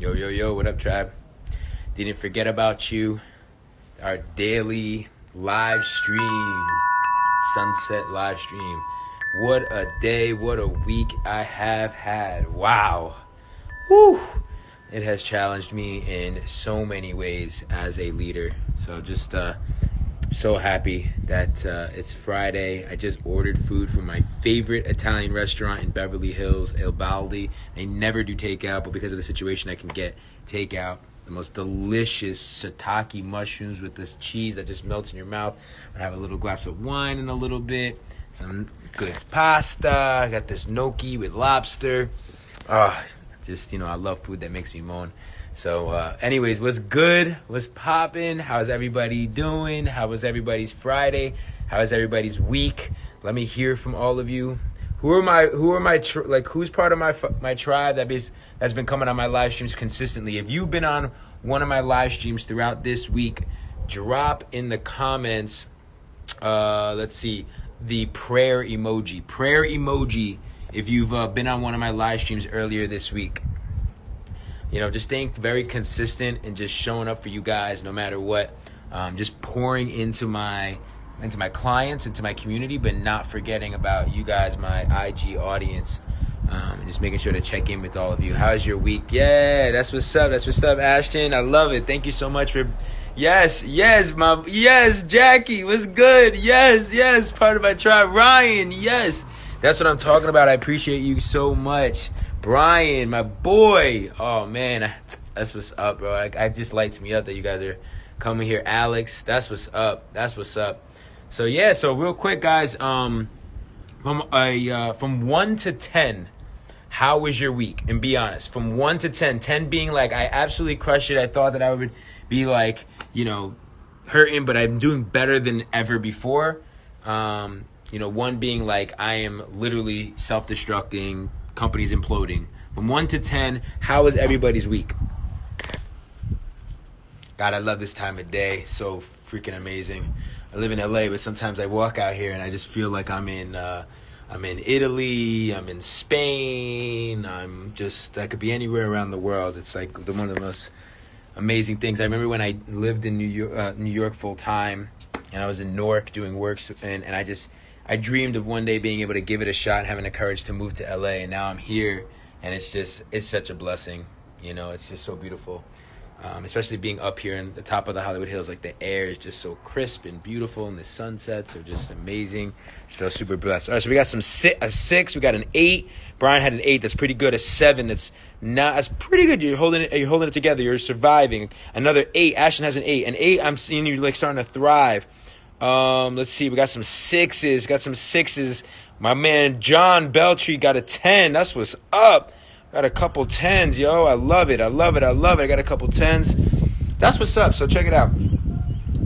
Yo, yo, yo, what up, tribe? Didn't forget about you. Our daily live stream, sunset live stream. What a day, what a week I have had. Wow. Woo! It has challenged me in so many ways as a leader. So just so happy that it's Friday. I just ordered food from my favorite Italian restaurant in Beverly Hills, Bali. They never do takeout, but because of the situation, I can get takeout. The most delicious sirtaki mushrooms with this cheese that just melts in your mouth. I have a little glass of wine in a little bit. Some good pasta. I got this gnocchi with lobster. Just, I love food that makes me moan. So, anyways, what's good? What's popping? How's everybody doing? How was everybody's Friday? How was everybody's week? Let me hear from all of you. Who's part of my tribe that's been coming on my live streams consistently? If you've been on one of my live streams throughout this week, drop in the comments. Let's see, the prayer emoji. Prayer emoji. If you've been on one of my live streams earlier this week. Just staying very consistent and just showing up for you guys no matter what. Just pouring into my clients, into my community, but not forgetting about you guys, my IG audience. And just making sure to check in with all of you. How's your week? Yeah, that's what's up. That's what's up, Ashton. I love it. Thank you so much for... Yes, Jackie, what's good? Yes, part of my tribe. Ryan, yes. That's what I'm talking about. I appreciate you so much. Brian, my boy. Oh, man, that's what's up, bro. I just lights me up that you guys are coming here. Alex, that's what's up. So, yeah, real quick, guys, from 1 to 10, how was your week? And be honest, from 1 to 10, 10 being like, I absolutely crushed it. I thought that I would be like, hurting, but I'm doing better than ever before. 1 being like, I am literally self-destructing, companies imploding. From 1 to 10, how was everybody's week? God, I love this time of day. So freaking amazing. I live in LA, but sometimes I walk out here and I just feel like I'm in Italy, I'm in Spain, I could be anywhere around the world. It's like one of the most amazing things. I remember when I lived in New York full time, and I was in Newark doing work, and I dreamed of one day being able to give it a shot, having the courage to move to LA, and now I'm here, and it's such a blessing. It's just so beautiful. Especially being up here in the top of the Hollywood Hills, like the air is just so crisp and beautiful, and the sunsets are just amazing. I feel super blessed. All right, so we got a 6, we got an 8. Brian had an 8. That's pretty good. A 7. That's pretty good. You're holding it together. You're surviving. Another 8. Ashton has an 8. An 8. I'm seeing you like starting to thrive. Let's see. We got some 6s. My man John Beltre got a 10. That's what's up. Got a couple 10s, yo. I love it. I got a couple 10s. That's what's up. So check it out.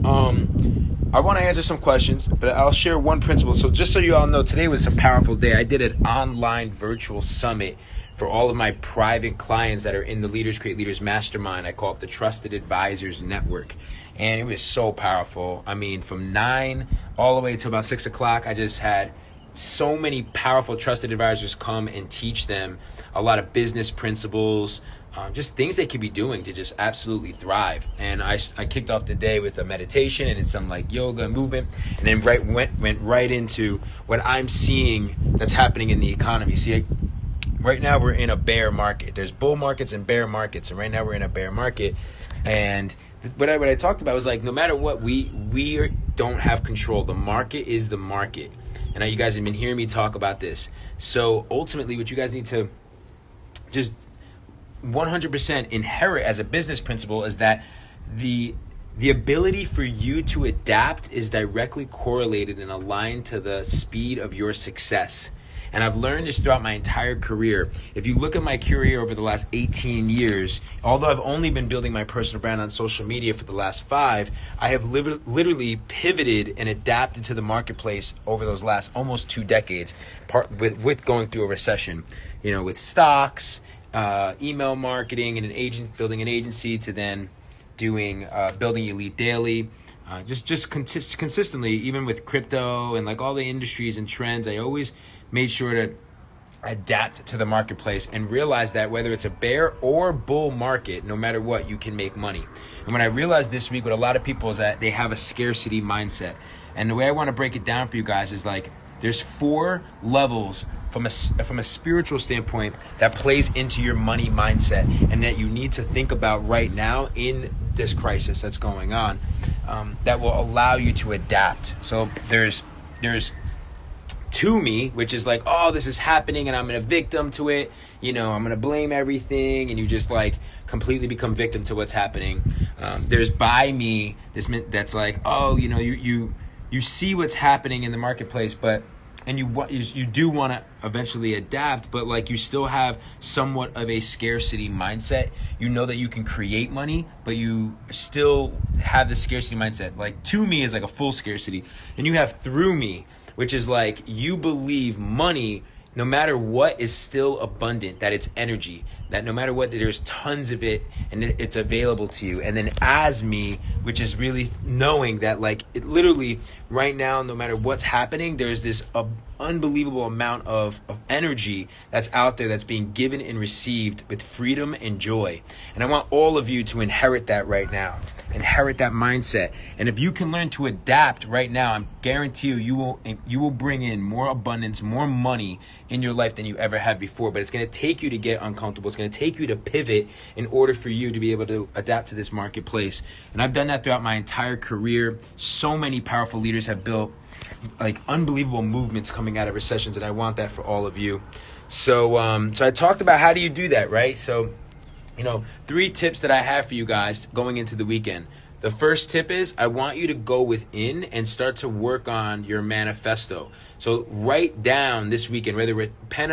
I want to answer some questions, but I'll share one principle. So just so you all know, today was a powerful day. I did an online virtual summit for all of my private clients that are in the Leaders Create Leaders Mastermind. I call it the Trusted Advisors Network. And it was so powerful. I mean, from 9 all the way to about 6 o'clock, I just had so many powerful trusted advisors come and teach them a lot of business principles, just things they could be doing to just absolutely thrive. And I kicked off the day with a meditation and some like yoga movement, and then went right into what I'm seeing that's happening in the economy. See, right now we're in a bear market. There's bull markets and bear markets, and right now we're in a bear market. And what I talked about was like, no matter what, we don't have control. The market is the market. And you guys have been hearing me talk about this. So ultimately, what you guys need to just 100% inherit as a business principle is that the ability for you to adapt is directly correlated and aligned to the speed of your success. And I've learned this throughout my entire career. If you look at my career over the last 18 years, although I've only been building my personal brand on social media for the last 5, I have literally pivoted and adapted to the marketplace over those last almost 2 decades, with going through a recession, with stocks, email marketing, and building an agency, to then doing building Elite Daily. Just consistently, even with crypto and like all the industries and trends, I always made sure to adapt to the marketplace and realize that whether it's a bear or bull market, no matter what, you can make money. And when I realized this week, what a lot of people is that they have a scarcity mindset. And the way I want to break it down for you guys is like, there's 4 levels from a spiritual standpoint that plays into your money mindset and that you need to think about right now in this crisis that's going on, that will allow you to adapt. So there's to me, which is like, oh, this is happening and I'm a victim to it. I'm going to blame everything. And you just like completely become victim to what's happening. There's by me, that's like, oh, you see what's happening in the marketplace, and you do want to eventually adapt, but like you still have somewhat of a scarcity mindset. You know that you can create money, but you still have the scarcity mindset. Like to me is like a full scarcity. And you have through me, which is like you believe money, no matter what, is still abundant, that it's energy, that no matter what, there's tons of it and it's available to you. And then as me, which is really knowing that like it literally right now, no matter what's happening, there's this unbelievable amount of energy that's out there that's being given and received with freedom and joy. And I want all of you to inherit that right now. Inherit that mindset. And if you can learn to adapt right now, I guarantee you will bring in more abundance, more money in your life than you ever had before. But it's going to take you to get uncomfortable. It's going to take you to pivot in order for you to be able to adapt to this marketplace. And I've done that throughout my entire career. So many powerful leaders have built like unbelievable movements coming out of recessions, and I want that for all of you. So I talked about how do you do that, right? So 3 tips that I have for you guys going into the weekend. The first tip is I want you to go within and start to work on your manifesto. So write down this weekend, whether with pen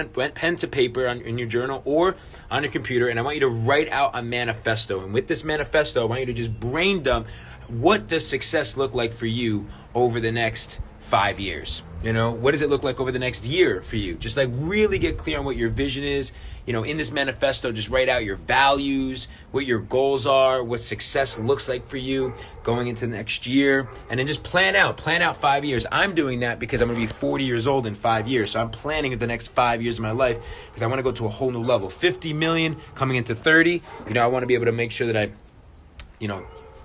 to paper in your journal or on your computer, and I want you to write out a manifesto. And with this manifesto, I want you to just brain dump, what does success look like for you over the next 5 years? What does it look like over the next year for you? Just like really get clear on what your vision is. In this manifesto, just write out your values, what your goals are, what success looks like for you going into the next year, and then just plan out 5 years. I'm doing that because I'm going to be 40 years old in 5 years. So I'm planning the next 5 years of my life because I want to go to a whole new level. 50 million coming into 30. I want to be able to make sure that I,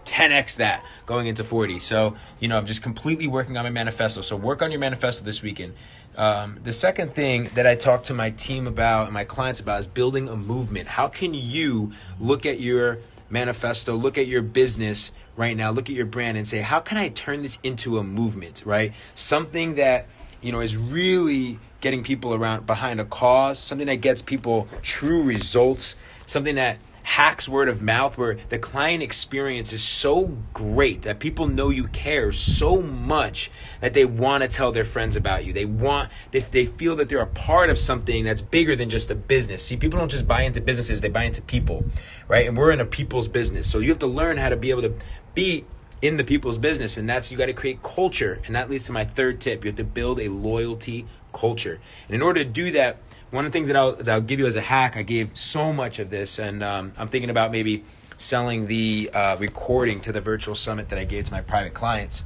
10x that going into 40. So, I'm just completely working on my manifesto. So work on your manifesto this weekend. The second thing that I talk to my team about and my clients about is building a movement. How can you look at your manifesto, look at your business right now, look at your brand and say, how can I turn this into a movement, right? Something that, is really getting people around behind a cause, something that gets people true results, something that hacks word of mouth, where the client experience is so great that people know you care so much that they want to tell their friends about you. They feel that they're a part of something that's bigger than just a business. See, people don't just buy into businesses, they buy into people, right? And we're in a people's business. So you have to learn how to be able to be in the people's business, and that's, you got to create culture. And that leads to my third tip. You have to build a loyalty culture. And in order to do that, one of the things that I'll give you as a hack, I gave so much of this, and I'm thinking about maybe selling the recording to the virtual summit that I gave to my private clients.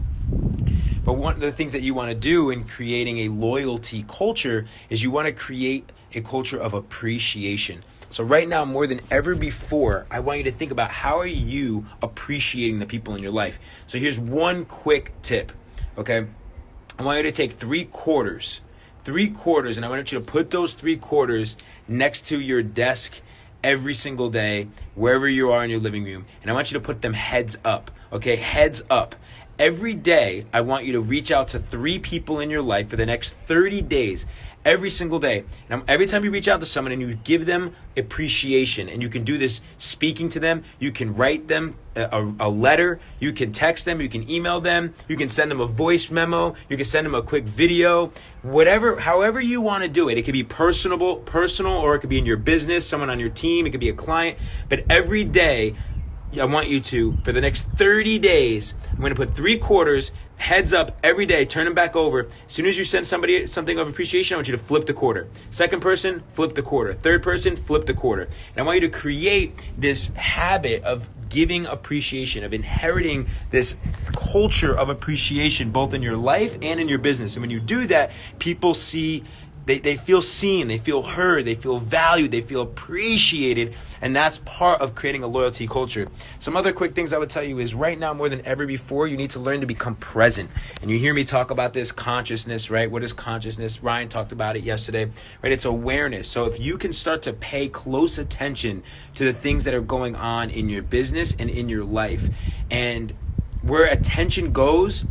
But one of the things that you want to do in creating a loyalty culture is you want to create a culture of appreciation. So right now, more than ever before, I want you to think about how are you appreciating the people in your life. So here's one quick tip, okay? I want you to take 3 quarters, and I want you to put those 3 quarters next to your desk every single day, wherever you are in your living room. And I want you to put them heads up, okay? Heads up. Every day, I want you to reach out to 3 people in your life for the next 30 days, every single day. And every time you reach out to someone and you give them appreciation, and you can do this speaking to them, you can write them a letter, you can text them, you can email them, you can send them a voice memo, you can send them a quick video, whatever, however you want to do it. It could be personal, or it could be in your business, someone on your team, it could be a client. But every day, I want you to, for the next 30 days, I'm going to put 3 quarters heads up every day, turn them back over. As soon as you send somebody something of appreciation, I want you to flip the quarter. Second person, flip the quarter. Third person, flip the quarter. And I want you to create this habit of giving appreciation, of inheriting this culture of appreciation, both in your life and in your business. And when you do that, people see they feel seen, they feel heard, they feel valued, they feel appreciated, and that's part of creating a loyalty culture. Some other quick things I would tell you is right now more than ever before, you need to learn to become present. And you hear me talk about this consciousness, right? What is consciousness? Ryan talked about it yesterday, right? It's awareness. So if you can start to pay close attention to the things that are going on in your business and in your life, and where attention goes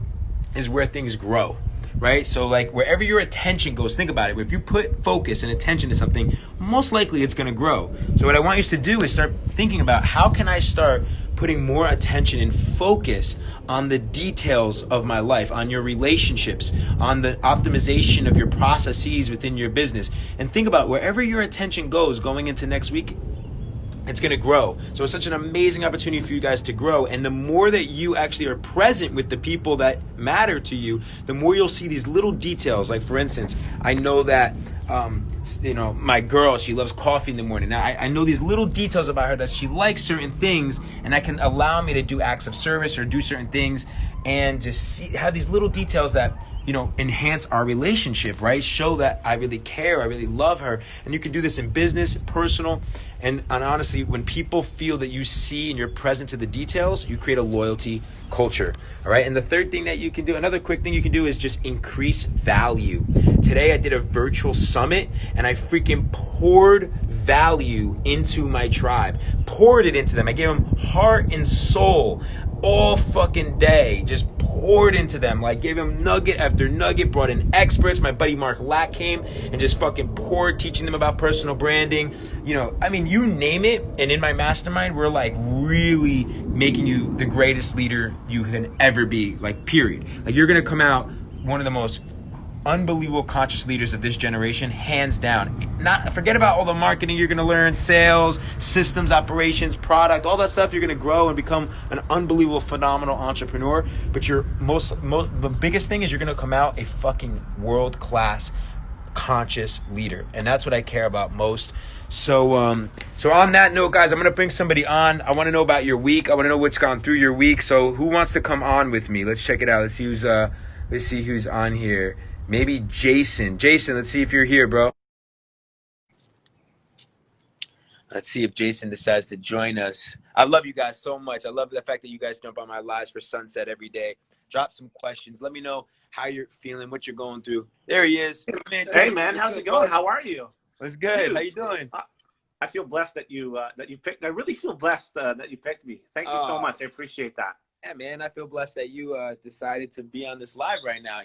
is where things grow. Right? So like wherever your attention goes, think about it. If you put focus and attention to something, most likely it's going to grow. So what I want you to do is start thinking about how can I start putting more attention and focus on the details of my life, on your relationships, on the optimization of your processes within your business. And think about wherever your attention goes going into next week, it's going to grow. So it's such an amazing opportunity for you guys to grow. And the more that you actually are present with the people that matter to you, the more you'll see these little details. Like for instance, I know that, my girl, she loves coffee in the morning. Now I know these little details about her that she likes certain things, and that can allow me to do acts of service or do certain things and just have these little details that, enhance our relationship, right? Show that I really care, I really love her. And you can do this in business, personal, and honestly, when people feel that you see and you're present to the details, you create a loyalty culture, all right? And the third thing that you can do, another quick thing you can do is just increase value. Today I did a virtual summit and I freaking poured value into my tribe, poured it into them. I gave them heart and soul all fucking day, just poured into them, like gave them nugget after nugget, brought in experts. My buddy Mark Lack came and just fucking poured, teaching them about personal branding. You name it. And in my mastermind, we're like really making you the greatest leader you can ever be, like period. Like you're gonna come out one of the most unbelievable conscious leaders of this generation, hands down. Forget about all the marketing you're going to learn, sales, systems, operations, product, all that stuff. You're going to grow and become an unbelievable, phenomenal entrepreneur. But the biggest thing is you're going to come out a fucking world-class conscious leader. And that's what I care about most. So on that note, guys, I'm going to bring somebody on. I want to know about your week. I want to know what's gone through your week. So who wants to come on with me? Let's check it out. Let's see who's on here. Maybe Jason. Jason, let's see if you're here, bro. Let's see if Jason decides to join us. I love you guys so much. I love the fact that you guys jump on my lives for sunset every day. Drop some questions. Let me know how you're feeling, what you're going through. There he is. Hey, man. How's it going? How are you? It's good. Dude, how you doing? I feel blessed that you picked. I really feel blessed that you picked me. Thank you so much. I appreciate that. Yeah, man. I feel blessed that you decided to be on this live right now.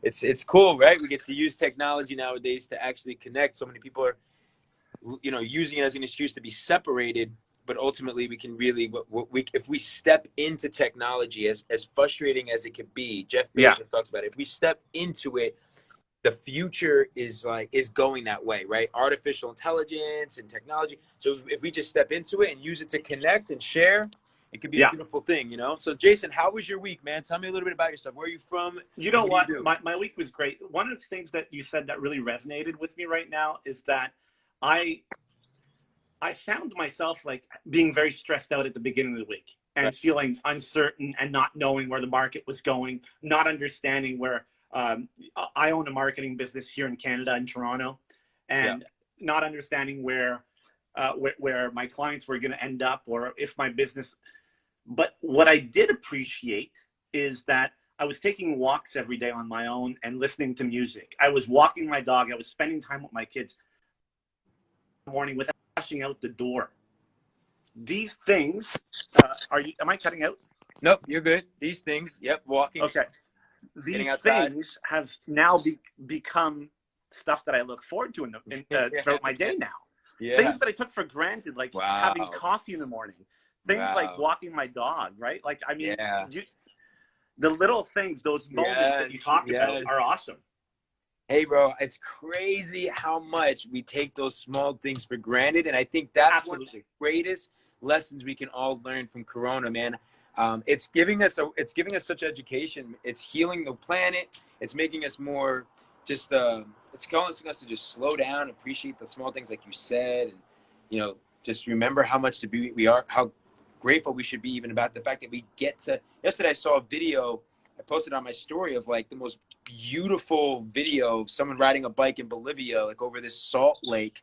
It's cool, right? We get to use technology nowadays to actually connect. So many people are, using it as an excuse to be separated. But ultimately, we can really, if we step into technology, as frustrating as it could be, Jeff Bezos talks about it. If we step into it, the future is going that way, right? Artificial intelligence and technology. So if we just step into it and use it to connect and share, it could be a beautiful thing, So Jason, how was your week, man? Tell me a little bit about yourself. Where are you from? You know what? My week was great. One of the things that you said that really resonated with me right now is that I found myself like being very stressed out at the beginning of the week and feeling uncertain and not knowing where the market was going, not understanding where I own a marketing business here in Canada, in Toronto, and not understanding where my clients were going to end up or if my business. But what I did appreciate is that I was taking walks every day on my own and listening to music. I was walking my dog. I was spending time with my kids in the morning without rushing out the door. These things, am I cutting out? Nope, you're good. These things, walking. Okay. These things have now become stuff that I look forward to throughout my day now. Yeah. Things that I took for granted, like having coffee in the morning. Things like walking my dog, right? Like, the little things, those moments that you talked about are awesome. Hey, bro, it's crazy how much we take those small things for granted. And I think that's one of the greatest lessons we can all learn from Corona, man. It's giving us such education. It's healing the planet. It's making us more it's causing us to just slow down, appreciate the small things like you said, and, just remember how much we are, how grateful we should be even about the fact that we get to. Yesterday I saw a video I posted on my story of like the most beautiful video of someone riding a bike in Bolivia, like over this salt lake.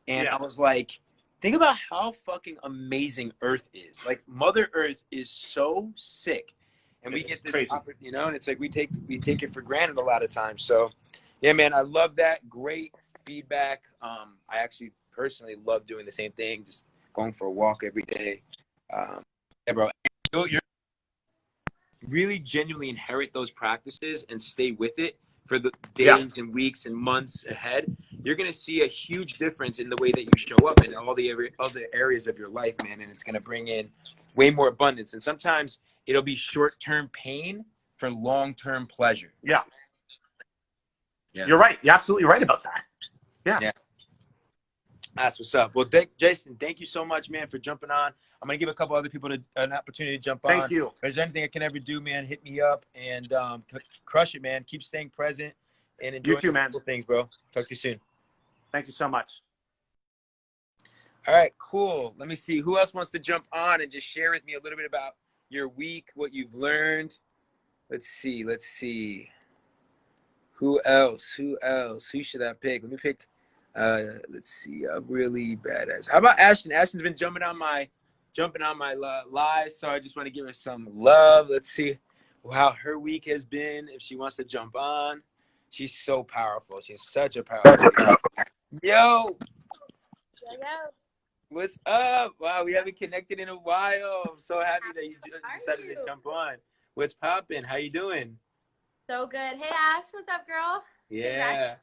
And Yeah. I was like, think about how fucking amazing Earth is. Like Mother Earth is so sick. And we It's get this, crazy. you know, and it's like we take it for granted a lot of times. So, yeah, man, I love that. Great feedback. I actually personally love doing the same thing, just going for a walk every day. Yeah, bro. You're really genuinely inherit those practices and stay with it for the days and weeks and months ahead. You're gonna see a huge difference in the way that you show up in all the other areas of your life, man, and it's gonna bring in way more abundance. And sometimes it'll be short-term pain for long-term pleasure. Yeah. You're right. You're absolutely right about that. Yeah. That's what's up. Well, Jason, thank you so much, man, for jumping on. I'm going to give a couple other people an opportunity to jump on. Thank you. If there's anything I can ever do, man, hit me up and crush it, man. Keep staying present and enjoy You too, man. simple things, bro. Talk to you soon. Thank you so much. All right, cool. Let me see. Who else wants to jump on and just share with me a little bit about your week, what you've learned? Let's see. Who else? Who should I pick? Let me pick. Let's see. A really badass. How about Ashton? Ashton's been jumping on my live, so I just want to give her some love. Let's see how her week has been. If she wants to jump on, she's so powerful. She's such a powerful. Yo. What's up? Wow, we haven't connected in a while. I'm so happy that you decided to jump on. What's poppin'? How you doing? So good. Hey, Ash. What's up, girl? Yeah.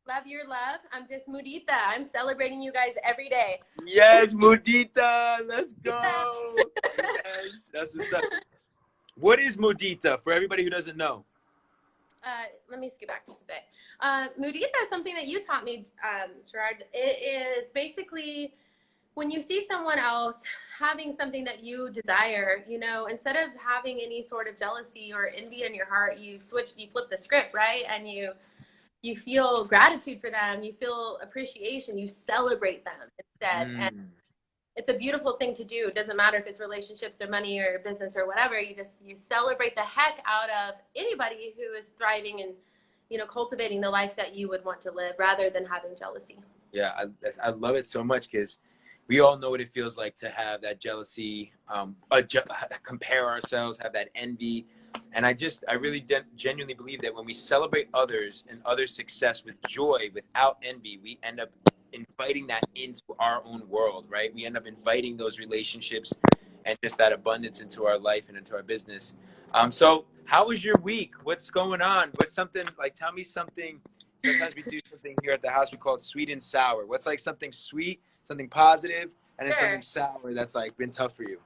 Love your love. I'm just Mudita. I'm celebrating you guys every day. Yes, Mudita. Let's go. Yes, that's what's up. What is Mudita for everybody who doesn't know? Let me scoot back just a bit. Mudita is something that you taught me, Gerard. It is basically when you see someone else having something that you desire, you know, instead of having any sort of jealousy or envy in your heart, you flip the script, right? And you feel gratitude for them, you feel appreciation, you celebrate them instead. And it's a beautiful thing to do. It doesn't matter if it's relationships or money or business or whatever. You celebrate the heck out of anybody who is thriving and, you know, cultivating the life that you would want to live rather than having jealousy. Yeah, I love it so much because we all know what it feels like to have that jealousy, compare ourselves, have that envy. And I really genuinely believe that when we celebrate others and others' success with joy, without envy, we end up inviting that into our own world, right? We end up inviting those relationships and just that abundance into our life and into our business. So how was your week? What's going on? What's something like, tell me something. Sometimes we do something here at the house we call it sweet and sour. What's like something sweet, something positive, and then something sour that's like been tough for you?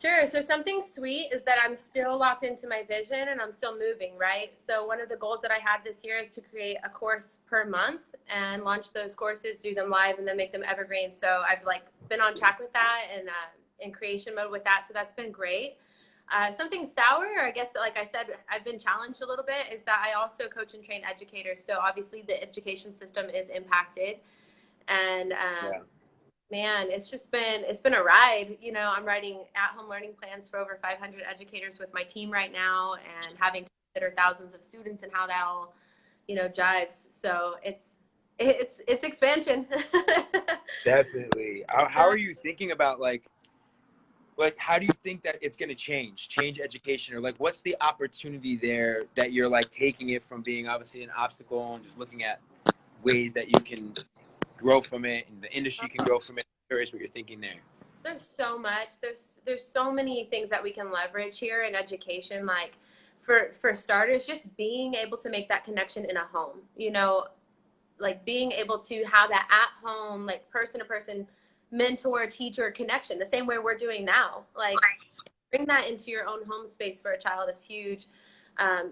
Sure. So something sweet is that I'm still locked into my vision and I'm still moving, right? So one of the goals that I had this year is to create a course per month and launch those courses, do them live, and then make them evergreen. So I've like been on track with that and in creation mode with that. So that's been great. Something sour, or I guess, like I said, I've been challenged a little bit, is that I also coach and train educators. So obviously the education system is impacted. And man, it's been a ride. You know, I'm writing at-home learning plans for over 500 educators with my team right now and having to consider thousands of students and how that all, you know, jives. So it's expansion. Definitely. How are you thinking about like how do you think that it's going to change education, or like what's the opportunity there that you're like taking it from being obviously an obstacle and just looking at ways that you can grow from it and the industry can grow from it? I'm curious what you're thinking there. There's so much. There's so many things that we can leverage here in education. Like for starters, just being able to make that connection in a home, you know, like being able to have that at home, like person to person mentor teacher connection, the same way we're doing now. Like bring that into your own home space for a child is huge.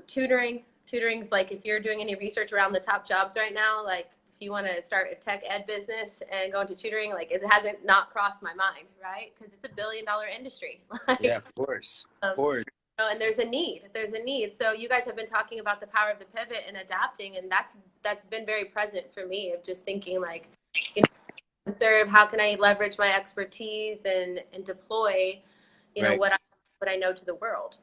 Tutoring's like, if you're doing any research around the top jobs right now, like if you want to start a tech ed business and go into tutoring, like it hasn't not crossed my mind, right? Because it's $1 billion industry. Like, yeah, of course. And there's a need. So you guys have been talking about the power of the pivot and adapting, and that's been very present for me, of just thinking like, you know, serve, how can I leverage my expertise and deploy, you know, what I know to the world.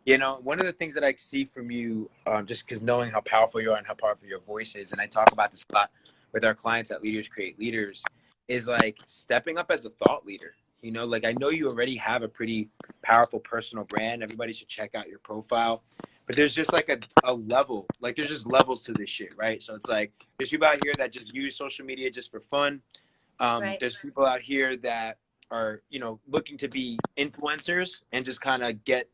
You know, one of the things that I see from you, just because knowing how powerful you are and how powerful your voice is, and I talk about this a lot with our clients at Leaders Create Leaders, is like stepping up as a thought leader. You know, like I know you already have a pretty powerful personal brand. Everybody should check out your profile. But there's just like a level, like there's just levels to this shit, right? So it's like there's people out here that just use social media just for fun. Right. There's people out here that are, you know, looking to be influencers and just kind of get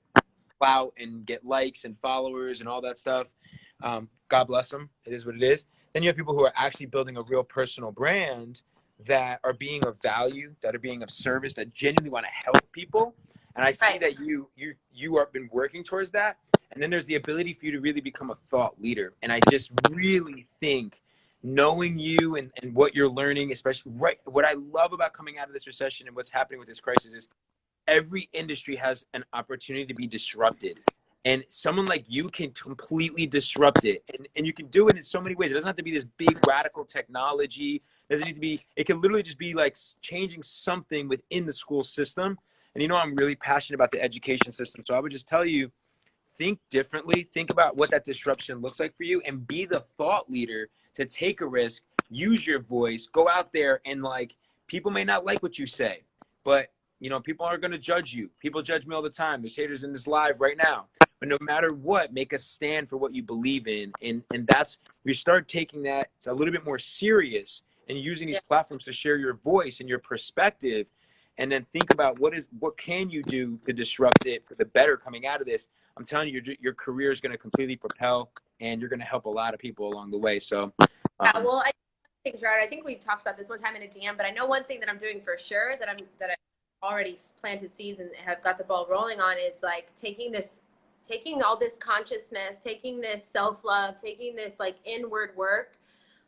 clout and get likes and followers and all that stuff. God bless them. It is what it is. Then you have people who are actually building a real personal brand that are being of value, that are being of service, that genuinely want to help people. And I see Right. that you have been working towards that. And then there's the ability for you to really become a thought leader. And I just really think knowing you and what you're learning, especially right, what I love about coming out of this recession and what's happening with this crisis is every industry has an opportunity to be disrupted. And someone like you can completely disrupt it. And you can do it in so many ways. It doesn't have to be this big radical technology. It doesn't need to be, it can literally just be like changing something within the school system. And you know, I'm really passionate about the education system. So I would just tell you, think differently, think about what that disruption looks like for you, and be the thought leader to take a risk, use your voice, go out there, and like, people may not like what you say, but you know, people are going to judge you. People judge me all the time. There's haters in this live right now. But no matter what, make a stand for what you believe in. And that's, we start taking that a little bit more serious and using these platforms to share your voice and your perspective. And then think about what can you do to disrupt it for the better coming out of this. I'm telling you, your career is going to completely propel, and you're going to help a lot of people along the way. So, Yeah, well, I think, Gerard, I think we talked about this one time in a DM, but I know one thing that I'm doing for sure that I already planted seeds and have got the ball rolling on is like taking all this consciousness, taking this self-love, taking this like inward work,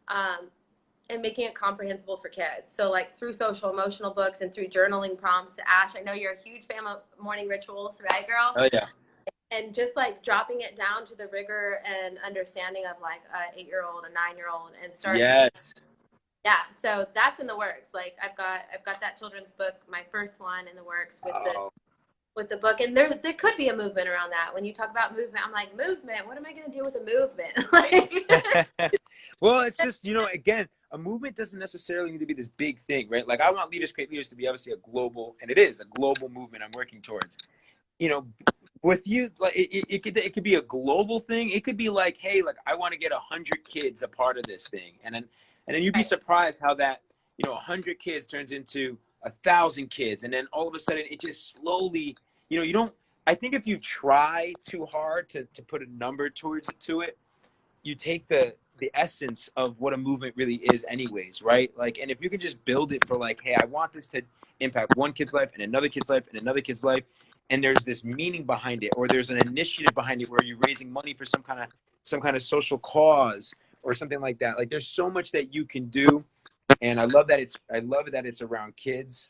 and making it comprehensible for kids. So like through social emotional books and through journaling prompts. Ash, I know you're a huge fan of morning rituals, right, girl? oh yeah. And just like dropping it down to the rigor and understanding of like a 8-year-old, a 9-year-old, and start. Yes. Yeah, so that's in the works. Like I've got that children's book, my first one, in the works with the book, and there could be a movement around that. When you talk about movement, I'm like, movement. What am I going to do with a movement? Like, well, it's just, you know, again, a movement doesn't necessarily need to be this big thing, right? Like I want Leaders Create Leaders to be obviously a global, and it is a global movement I'm working towards. You know, with you, like it could be a global thing. It could be like, hey, like I want to get 100 kids a part of this thing, and then you'd be surprised how that, you know, 100 kids turns into 1,000 kids, and then all of a sudden it just slowly, you know, you don't. I think if you try too hard to put a number to it, you take the essence of what a movement really is anyways, right? Like, and if you can just build it for like, hey, I want this to impact one kid's life and another kid's life and another kid's life, and there's this meaning behind it, or there's an initiative behind it where you're raising money for some kind of social cause or something like that. Like there's so much that you can do, and I love that it's around kids.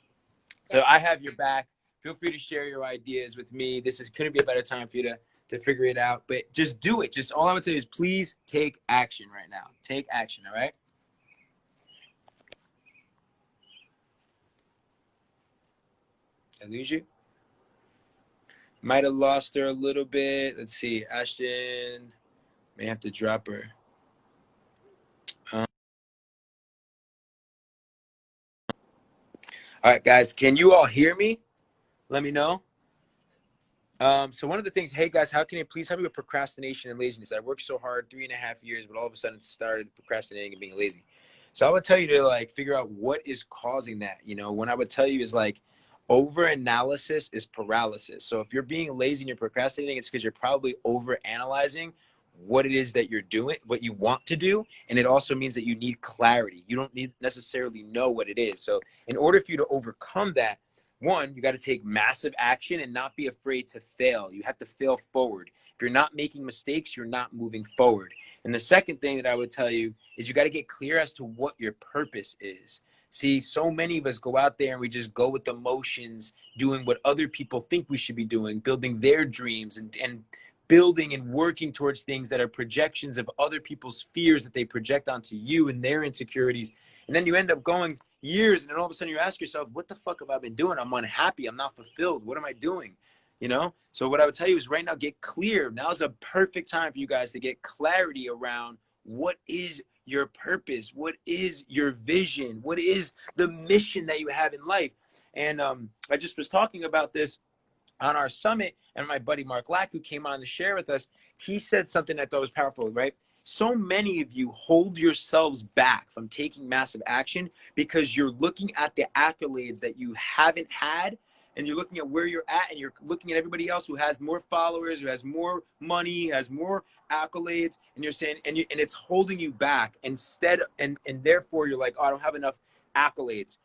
So I have your back. Feel free to share your ideas with me. Couldn't be a better time for you to figure it out, but just do it. Just all I would say is please take action right now. Take action. All right. Did I lose you? Might have lost her a little bit. Let's see. Ashton may have to drop her. All right, guys. Can you all hear me? Let me know. So one of the things, hey guys, how can you please help me with procrastination and laziness? I worked so hard 3.5 years, but all of a sudden started procrastinating and being lazy. So I would tell you to like figure out what is causing that. You know, when I would tell you is like over analysis is paralysis. So if you're being lazy and you're procrastinating, it's because you're probably over analyzing what it is that you're doing, what you want to do. And it also means that you need clarity. You don't necessarily know what it is. So in order for you to overcome that, one, you got to take massive action and not be afraid to fail. You have to fail forward. If you're not making mistakes, you're not moving forward. And the second thing that I would tell you is you got to get clear as to what your purpose is. See, so many of us go out there and we just go with the motions, doing what other people think we should be doing, building their dreams and building and working towards things that are projections of other people's fears that they project onto you and their insecurities. And then you end up going years, and then all of a sudden you ask yourself, what the fuck have I been doing? I'm unhappy. I'm not fulfilled. What am I doing? you know? So what I would tell you is right now, get clear. Now is a perfect time for you guys to get clarity around what is your purpose, what is your vision, what is the mission that you have in life. And I just was talking about this on our summit, and my buddy Mark Lack, who came on to share with us, he said something I thought was powerful, right? So many of you hold yourselves back from taking massive action because you're looking at the accolades that you haven't had, and you're looking at where you're at, and you're looking at everybody else who has more followers, who has more money, has more accolades, and you're saying, and it's holding you back instead, and therefore you're like, oh, I don't have enough accolades.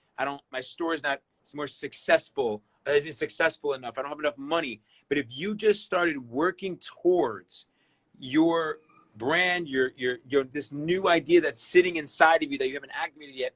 My store is not more successful. Isn't successful enough. I don't have enough money. But if you just started working towards your brand, your this new idea that's sitting inside of you that you haven't activated yet,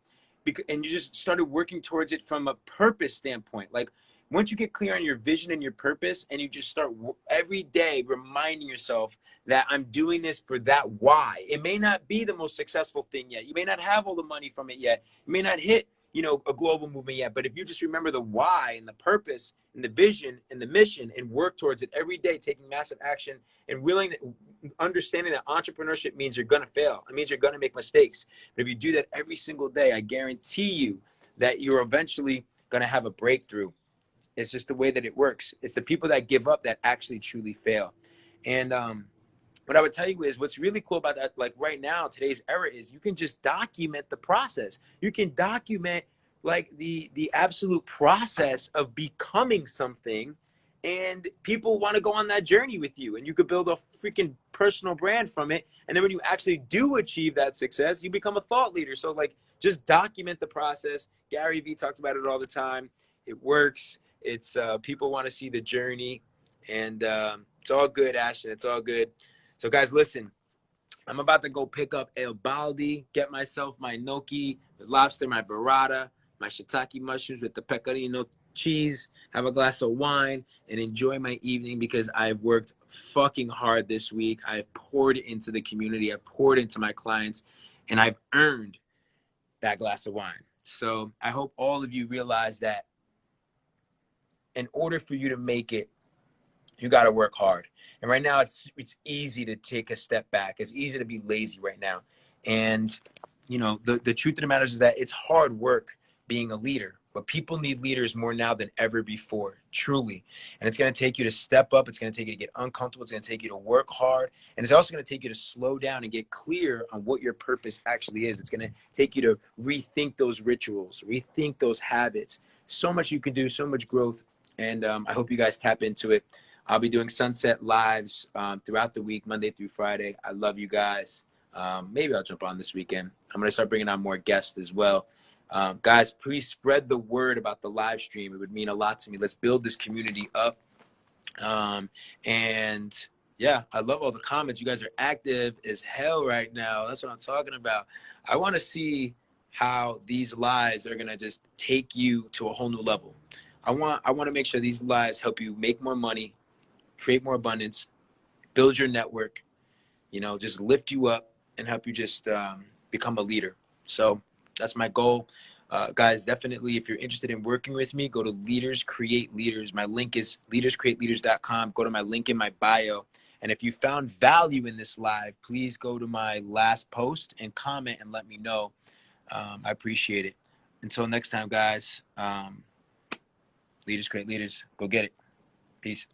and you just started working towards it from a purpose standpoint, like once you get clear on your vision and your purpose, and you just start every day reminding yourself that I'm doing this for that why. It may not be the most successful thing yet. You may not have all the money from it yet. You may not hit, a global movement yet. But if you just remember the why and the purpose and the vision and the mission and work towards it every day, taking massive action and understanding that entrepreneurship means you're going to fail. It means you're going to make mistakes. But if you do that every single day, I guarantee you that you're eventually going to have a breakthrough. It's just the way that it works. It's the people that give up that actually truly fail. And what I would tell you is what's really cool about that, like right now, today's era, is you can just document the process. You can document like the absolute process of becoming something, and people want to go on that journey with you, and you could build a freaking personal brand from it. And then when you actually do achieve that success, you become a thought leader. So like, just document the process. Gary Vee talks about it all the time. It works. It's people want to see the journey, and it's all good, Ashton. It's all good. So guys, listen, I'm about to go pick up El Baldi, get myself my gnocchi, the lobster, my burrata, my shiitake mushrooms with the pecorino cheese, have a glass of wine, and enjoy my evening because I've worked fucking hard this week. I've poured into the community. I've poured into my clients, and I've earned that glass of wine. So I hope all of you realize that in order for you to make it, you got to work hard. And right now it's easy to take a step back. It's easy to be lazy right now. And, the truth of the matter is that it's hard work being a leader, but people need leaders more now than ever before, truly. And it's going to take you to step up. It's going to take you to get uncomfortable. It's going to take you to work hard. And it's also going to take you to slow down and get clear on what your purpose actually is. It's going to take you to rethink those rituals, rethink those habits. So much you can do, so much growth. And I hope you guys tap into it. I'll be doing sunset lives throughout the week, Monday through Friday. I love you guys. Maybe I'll jump on this weekend. I'm going to start bringing on more guests as well. Guys, please spread the word about the live stream. It would mean a lot to me. Let's build this community up. And yeah, I love all the comments. You guys are active as hell right now. That's what I'm talking about. I want to see how these lives are going to just take you to a whole new level. I want to make sure these lives help you make more money, create more abundance, build your network, just lift you up and help you just become a leader. So that's my goal. Guys, definitely, if you're interested in working with me, go to Leaders Create Leaders. My link is leaderscreateleaders.com. Go to my link in my bio. And if you found value in this live, please go to my last post and comment and let me know. I appreciate it. Until next time, guys, Leaders Create Leaders. Go get it. Peace.